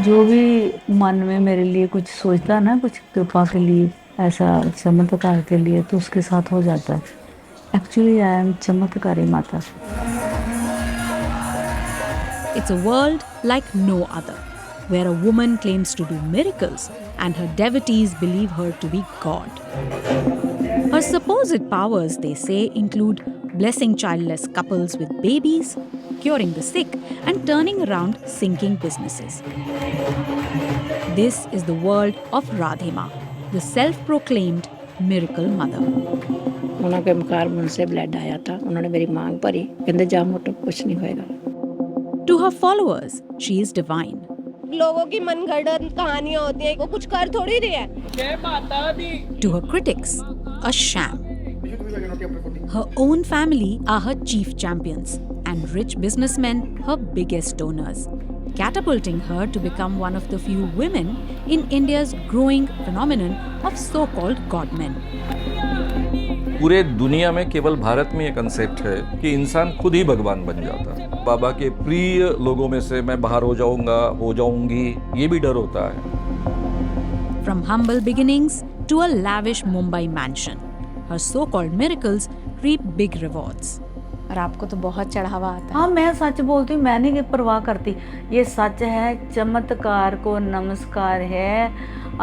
जो भी मन में मेरे लिए कुछ सोचता है ना, कुछ कृपा के लिए, ऐसा चमत्कार के लिए, तो उसके साथ हो जाता है। एक्चुअली आई एम चमत्कारी माता। It's a world like no other, where a woman claims to do miracles and her devotees believe her to be God. Her supposed powers, they say, include blessing childless couples with babies, curing the sick, and turning around sinking businesses. This is the world of Radhima, the self proclaimed miracle mother. ਉਹਨਾਂ ਕੇ ਮਕਾਰ ਮੁੰਹ से blood आया था, उन्होंने मेरी मांग भरी, कहते जा मोटो कुछ नहीं होएगा। To her followers, she is divine. लोगों की मनगढ़ंत कहानियां होती हैं, वो कुछ कर थोड़ी रही है। To her critics, a sham. Her own family are her chief champions, and rich businessmen her biggest donors, catapulting her to become one of the few women in India's growing phenomenon of so-called godmen. पूरे दुनिया में केवल भारत में ये concept है कि इंसान खुद ही भगवान बन जाता है। बाबा के प्रिय लोगों में से मैं बाहर हो जाऊंगा, हो जाऊंगी, ये भी डर होता है। From humble beginnings to a lavish Mumbai mansion, her so-called miracles reap big rewards. और आपको तो बहुत चढ़ावा आता है। हाँ, मैं सच बोलती हूँ, मैं नहीं परवाह करती। ये सच है, चमत्कार को नमस्कार है,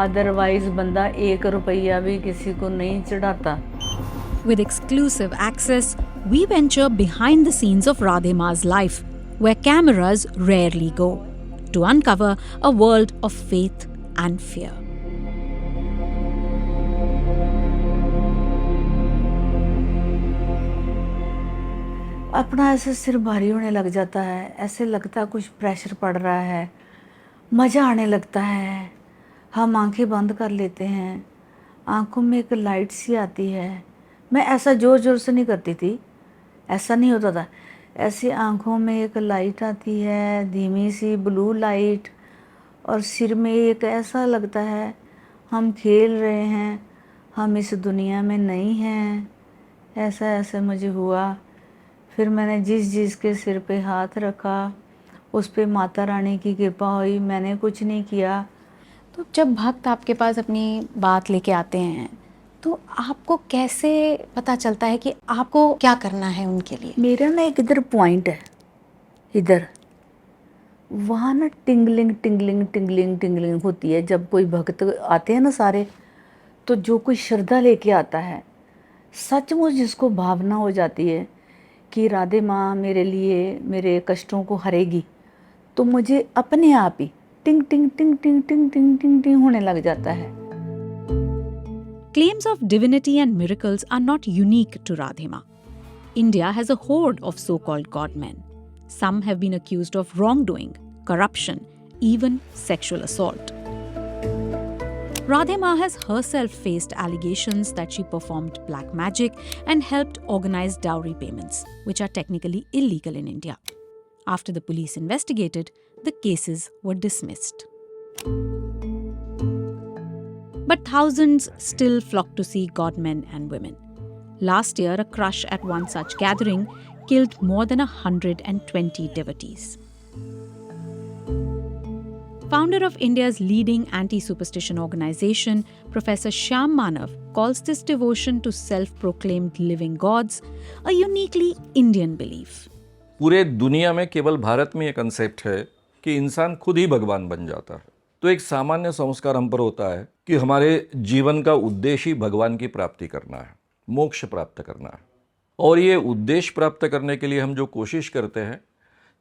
अदरवाइज बंदा 1 रुपया भी किसी को नहीं चढ़ाता। With exclusive access, we venture behind the scenes of Radhima's life, where cameras rarely go, to uncover a world of faith and fear. अपना ऐसे सिर भारी होने लग जाता है, ऐसे लगता है कुछ प्रेशर पड़ रहा है, मज़ा आने लगता है। हम आंखें बंद कर लेते हैं, आंखों में एक लाइट सी आती है। मैं ऐसा ज़ोर ज़ोर से नहीं करती थी, ऐसा नहीं होता था। ऐसे आंखों में एक लाइट आती है, धीमी सी ब्लू लाइट, और सिर में एक ऐसा लगता है हम खेल रहे हैं, हम इस दुनिया में नहीं हैं। ऐसा ऐसा मुझे हुआ। फिर मैंने जिस के सिर पे हाथ रखा, उस पे माता रानी की कृपा हुई। मैंने कुछ नहीं किया। तो जब भक्त आपके पास अपनी बात लेके आते हैं तो आपको कैसे पता चलता है कि आपको क्या करना है उनके लिए? मेरा ना एक इधर पॉइंट है, इधर वहाँ ना टिंगलिंग टिंगलिंग टिंगलिंग टिंगलिंग होती है। जब कोई भक्त आते हैं ना सारे, तो जो कोई श्रद्धा लेके आता है, सचमुच जिसको भावना हो जाती है कि राधे माँ मेरे लिए मेरे कष्टों को हरेगी, तो मुझे अपने आप ही टिंग टिंग टिंग टिंग टिंग टिंग टिंग टिंग होने लग जाता है। Claims of divinity and miracles are not unique to Radhima. India has a horde of so-called godmen. Some have been accused of wrongdoing, corruption, even sexual assault. Radhima has herself faced allegations that she performed black magic and helped organize dowry payments, which are technically illegal in India. After the police investigated, the cases were dismissed. But thousands still flock to see godmen and women. Last year, a crush at one such gathering killed more than 120 devotees. Founder of India's leading anti-superstition organization, Professor Shyam Manav, calls this devotion to self-proclaimed living gods a uniquely Indian belief. पूरे दुनिया में केवल भारत में ये concept है कि इंसान खुद ही भगवान बन जाता है। तो एक सामान्य संस्कार हम पर होता है कि हमारे जीवन का उद्देश्य ही भगवान की प्राप्ति करना है, मोक्ष प्राप्त करना है। और ये उद्देश्य प्राप्त करने के लिए हम जो कोशिश करते हैं,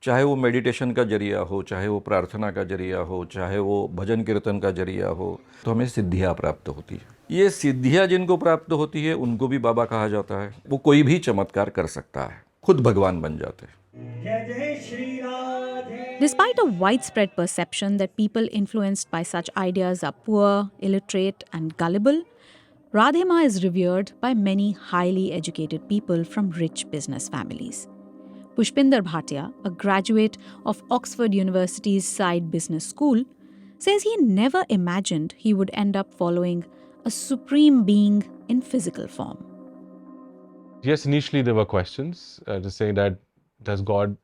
चाहे वो मेडिटेशन का जरिया हो, चाहे वो प्रार्थना का जरिया हो, चाहे वो भजन कीर्तन का जरिया हो, तो हमें सिद्धियाँ प्राप्त होती है। ये सिद्धियाँ जिनको प्राप्त होती है उनको भी बाबा कहा जाता है। वो कोई भी चमत्कार कर सकता है, खुद भगवान बन जाते हैं। Despite a widespread perception that people influenced by such ideas are poor, illiterate, and gullible, Radhima is revered by many highly educated people from rich business families. Pushpinder Bhatia, a graduate of Oxford University's Side Business School, says he never imagined he would end up following a supreme being in physical form. Yes, initially there were questions, just saying that does God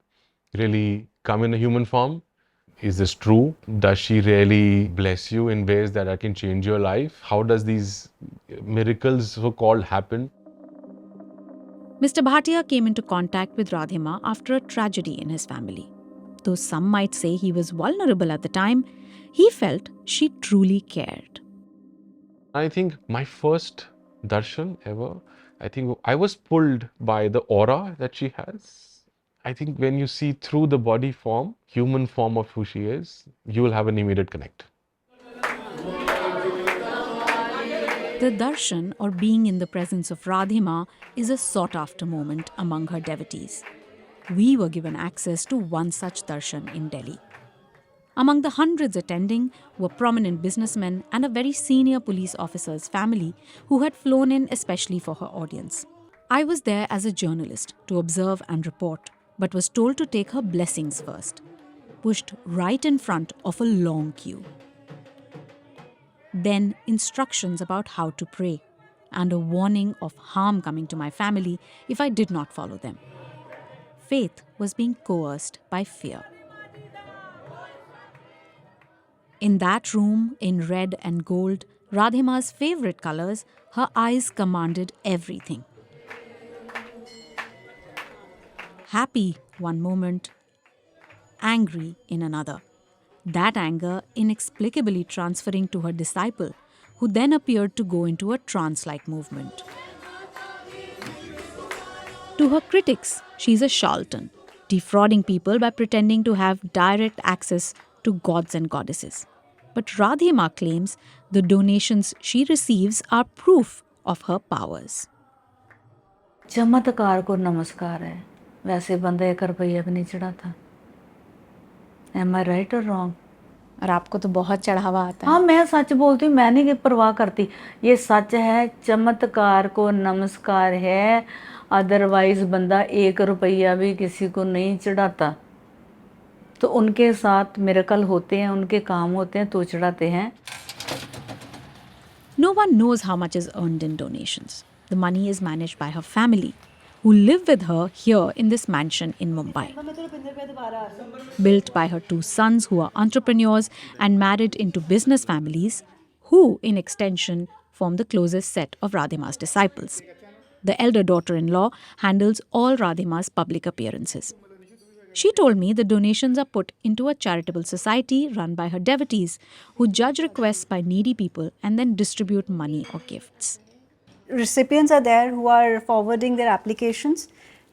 really come in a human form? Is this true? Does she really bless you in ways that can change your life? How does these miracles so called happen? Mr. Bhatia came into contact with Radhima after a tragedy in his family. Though some might say he was vulnerable at the time, he felt she truly cared. I think my first darshan ever, I think I was pulled by the aura that she has. I think when you see through the body form, human form of who she is, you will have an immediate connect. The darshan, or being in the presence of Radhima, is a sought-after moment among her devotees. We were given access to one such darshan in Delhi. Among the hundreds attending were prominent businessmen and a very senior police officer's family who had flown in especially for her audience. I was there as a journalist to observe and report, but was told to take her blessings first, pushed right in front of a long queue. Then instructions about how to pray, and a warning of harm coming to my family if I did not follow them. Faith was being coerced by fear. In that room, in red and gold, Radhima's favorite colors, her eyes commanded everything. Happy one moment, angry in another. That anger inexplicably transferring to her disciple, who then appeared to go into a trance-like movement. To her critics, she's a charlatan, defrauding people by pretending to have direct access to gods and goddesses. But Radhima claims the donations she receives are proof of her powers. चमत्कार को नमस्कार है, वैसे बंदा 1 रुपया भी नहीं चढ़ा था. Am I right or wrong? और आपको तो बहुत चढ़ावा आता है. हाँ, मैं सच बोलती हूँ, मैं नहीं परवाह करती. ये सच है, चमत्कार को नमस्कार है. अदरवाइज बंदा 1 रुपया भी किसी को नहीं चढ़ाता. तो उनके साथ मिरेकल होते हैं, उनके काम होते हैं, तो चढ़ाते हैं. No one knows how much is earned in donations. The money is managed by her family, who live with her here in this mansion in Mumbai. Built by her 2 sons who are entrepreneurs and married into business families, who, in extension, form the closest set of Radhima's disciples. The elder daughter-in-law handles all Radhima's public appearances. She told me the donations are put into a charitable society run by her devotees, who judge requests by needy people and then distribute money or gifts. Recipients are there who are forwarding their applications,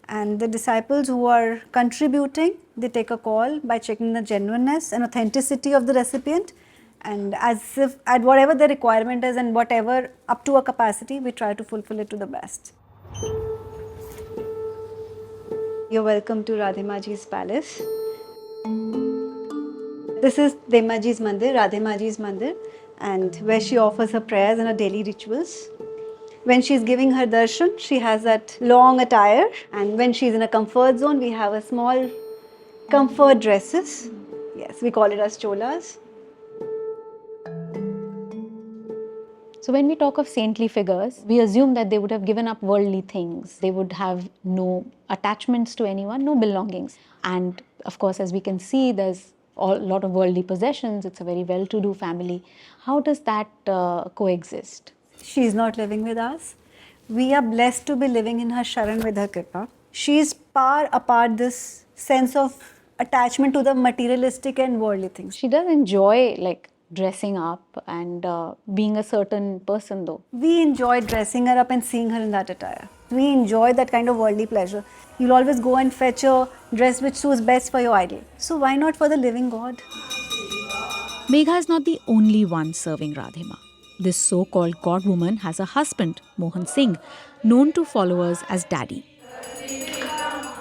and the disciples who are contributing, they take a call by checking the genuineness and authenticity of the recipient, and as if at whatever the requirement is and whatever up to a capacity, we try to fulfill it to the best. You're welcome to Radhima Ji's palace. This is Dema Ji's mandir, Radhima Ji's mandir, and where she offers her prayers and her daily rituals. When she's giving her darshan, she has that long attire, and when she's in a comfort zone, we have a small comfort dresses. Yes, we call it as cholas. So when we talk of saintly figures, we assume that they would have given up worldly things. They would have no attachments to anyone, no belongings. And of course, as we can see, there's a lot of worldly possessions. It's a very well-to-do family. How does that coexist? She is not living with us. We are blessed to be living in her Sharan with her Kripa. She is far apart this sense of attachment to the materialistic and worldly things. She does enjoy like dressing up and being a certain person though. We enjoy dressing her up and seeing her in that attire. We enjoy that kind of worldly pleasure. You'll always go and fetch a dress which suits best for your idol. So why not for the living God? Megha is not the only one serving Radhima. This so-called god woman has a husband, Mohan Singh, known to followers as Daddy.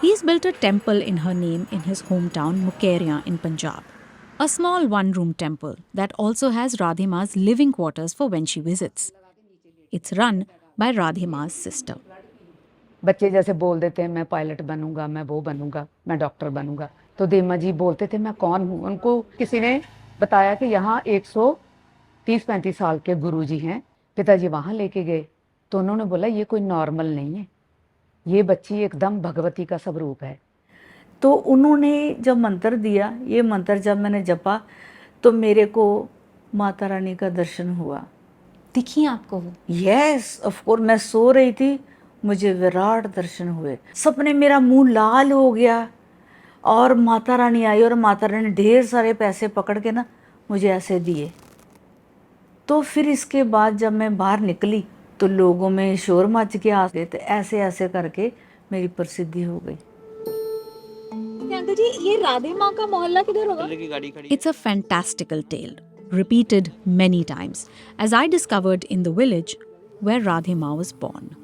He's built a temple in her name in his hometown Mukairia in Punjab. A small one-room temple that also has Radhima's living quarters for when she visits. It's run by Radhima's sister. बच्चे जैसे बोल देते हैं मैं pilot बनूंगा, मैं वो बनूंगा, मैं डॉक्टर बनूंगा, तो देमा जी बोलते थे मैं कौन हूँ. उनको किसी ने बताया कि यहाँ 130-35 साल के गुरुजी हैं. पिताजी वहाँ लेके गए तो उन्होंने बोला ये कोई नॉर्मल नहीं है, ये बच्ची एकदम भगवती का स्वरूप है. तो उन्होंने जब मंत्र दिया, ये मंत्र जब मैंने जपा तो मेरे को माता रानी का दर्शन हुआ। दिखी आपको वो? यस ऑफ कोर्स, मैं सो रही थी, मुझे विराट दर्शन हुए। सपने मेरा मुंह लाल हो गया और माता रानी आई और माता रानी ने ढेर सारे पैसे पकड़ के ना मुझे ऐसे दिए। तो फिर इसके बाद जब मैं बाहर निकली तो लोगों में शोर मच के आ गए, तो ऐसे ऐसे करके मेरी प्रसिद्धि हो गई। अंकल जी, ये राधे माँ का मोहल्ला किधर होगा? It's a fantastical tale, repeated many times, as I discovered in the village where Radhe Ma was born.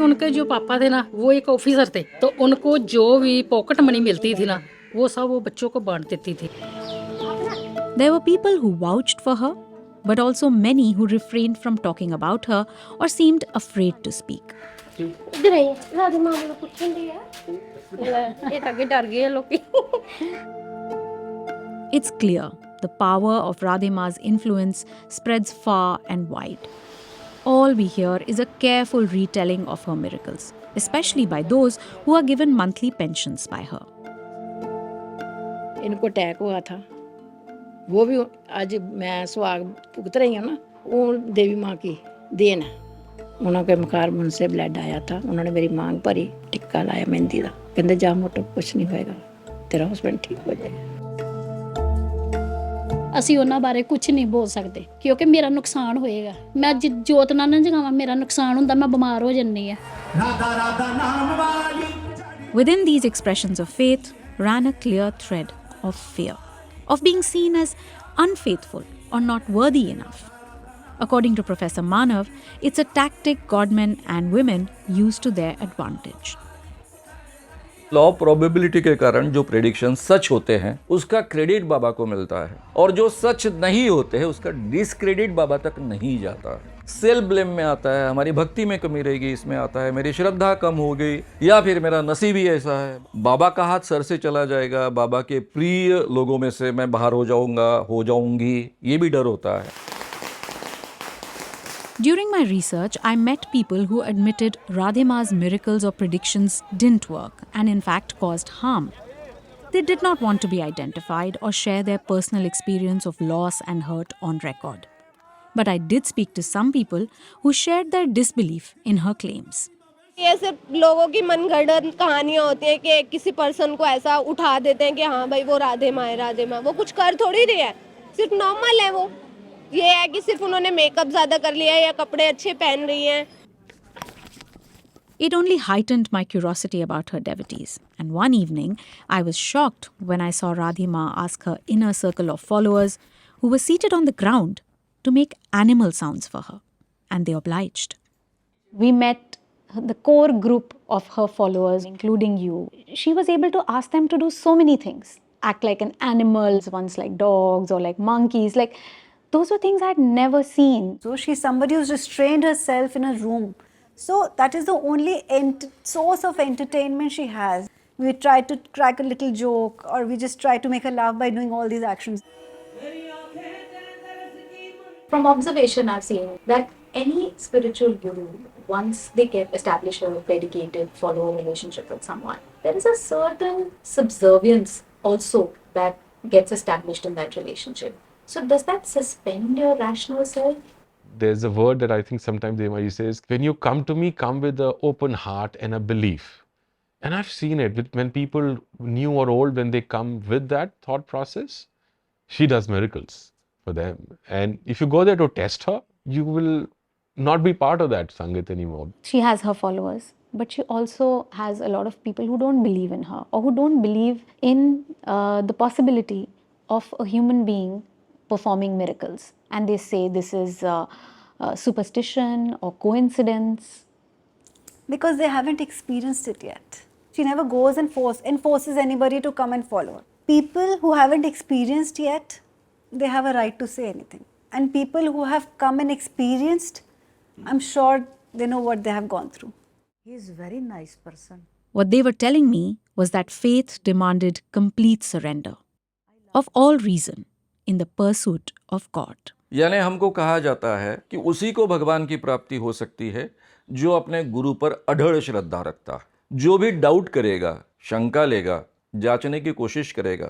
उनके जो पापा थे ना, वो एक ऑफिसर थे, तो उनको जो भी पॉकेट मनी मिलती थी ना, वो सब वो बच्चों को बांट देती थी। There were people who vouched for her, but also many who refrained from talking about her or seemed afraid to speak. इधर आइए, राधे माँ को कुछ नहीं है, ये ताकि डर गए लोग। It's clear the power of Radhe Ma's influence spreads far and wide. All we hear is a careful retelling of her miracles, especially by those who are given monthly pensions by her. इनको attack हुआ था, वो भी आज मैं सुहाग भुगत रही हूँ ना, वो देवी माँ की देन है। उन्होंने मुखार मुंह से ब्लड आया था, उन्होंने मेरी मांग भरी, टिक्का लाया मेहंदी का, कहते जा मोटो कुछ नहीं होएगा, तेरा हस्बैंड ठीक हो जाएगा। ਅਸੀਂ ਉਹਨਾਂ ਬਾਰੇ ਕੁਝ ਨਹੀਂ ਬੋਲ ਸਕਦੇ ਕਿਉਂਕਿ ਮੇਰਾ ਨੁਕਸਾਨ ਹੋਏਗਾ। ਮੈਂ ਜੋਤ ਨਾ ਜਗਾਵਾਂ, ਮੇਰਾ ਨੁਕਸਾਨ ਹੁੰਦਾ, ਮੈਂ ਬਿਮਾਰ ਹੋ ਜੰਨੀ ਆ। Within these expressions of faith ran a clear thread of fear, of being seen as unfaithful or not worthy enough. According to Professor Manav, it's a tactic godmen and women use to their advantage. Law of probability के कारण जो prediction सच होते हैं उसका credit बाबा को मिलता है, और जो सच नहीं होते हैं उसका डिसक्रेडिट बाबा तक नहीं जाता है। सेल्फ ब्लेम में आता है, हमारी भक्ति में कमी रहेगी, इसमें आता है मेरी श्रद्धा कम हो गई, या फिर मेरा नसीब ही ऐसा है, बाबा का हाथ सर से चला जाएगा, बाबा के प्रिय लोगों में से मैं बाहर हो जाऊंगी, ये भी डर होता है। During my research, I met people who admitted Radhe Ma's miracles or predictions didn't work and in fact caused harm. They did not want to be identified or share their personal experience of loss and hurt on record. But I did speak to some people who shared their disbelief in her claims. ये सिर्फ लोगों की मनगढ़ंत कहानियाँ होती हैं कि किसी person को ऐसा उठा देते हैं कि हाँ भाई वो राधे माँ है, राधे माँ। वो कुछ कर थोड़ी रही है, सिर्फ नॉर्मल है। वो ये है कि सिर्फ उन्होंने मेकअप ज़्यादा कर लिया है या कपड़े अच्छे पहन रही हैं। It only heightened my curiosity about her devotees. And one evening, I was shocked when I saw Radhe Ma ask her inner circle of followers, who were seated on the ground, to make animal sounds for her. And they obliged. We met the core group of her followers, including you. She was able to ask them to do so many things. Act like an animal, once like dogs or like monkeys. Like, those were things I'd never seen. So she's somebody who's restrained herself in a room. So that is the only source of entertainment she has. We try to crack a little joke, or we just try to make her laugh by doing all these actions. From observation, I've seen that any spiritual guru, once they get established a dedicated follower relationship with someone, there is a certain subservience also that gets established in that relationship. So does that suspend your rational self? There's a word that I think sometimes Demaji says, when you come to me, come with an open heart and a belief. And I've seen it when people, new or old, when they come with that thought process, she does miracles for them. And if you go there to test her, you will not be part of that Sangat anymore. She has her followers, but she also has a lot of people who don't believe in her or who don't believe in the possibility of a human being performing miracles. And they say this is superstition or coincidence. Because they haven't experienced it yet. She never goes and enforces anybody to come and follow her. People who haven't experienced yet, they have a right to say anything. And people who have come and experienced, I'm sure they know what they have gone through. He is a very nice person. What they were telling me was that faith demanded complete surrender of all reason in the pursuit of God. यानी हमको कहा जाता है कि उसी को भगवान की प्राप्ति हो सकती है जो अपने गुरु पर अढळ श्रद्धा रखता है। जो भी डाउट करेगा शंका लेगा, जांचने की कोशिश करेगा,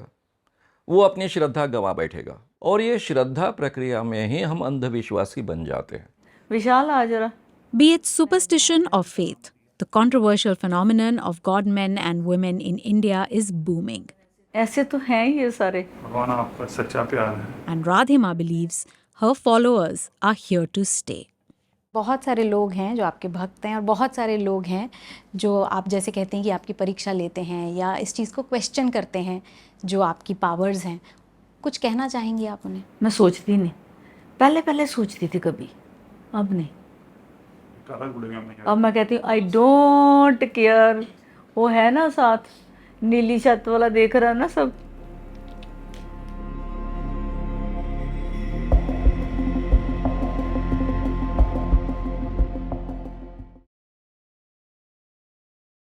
वो अपनी श्रद्धा गंवा बैठेगा। और ये श्रद्धा प्रक्रिया में ही हम अंधविश्वासी बन जाते हैं। विशाल आ जरा। Be it superstition or faith, the controversial phenomenon of god men and women in India is booming. ऐसे तो हैं ही ये सारे। भगवान आपका सच्चा प्यार है। And Radhima believes her followers are here to stay. बहुत सारे लोग हैं जो आपके भक्त हैं और बहुत सारे लोग हैं जो आप जैसे कहते हैं कि आपकी परीक्षा लेते हैं या इस चीज़ को क्वेश्चन करते हैं जो आपकी पावर्स हैं। कुछ कहना चाहेंगी आप उन्हें? मैं सोचती नहीं, पहले सोचती थी कभी, अब नहीं। अब मैं कहती हूँ आई डोंट केयर। वो है ना साथ नीली छत वाला, देख रहा है ना सब,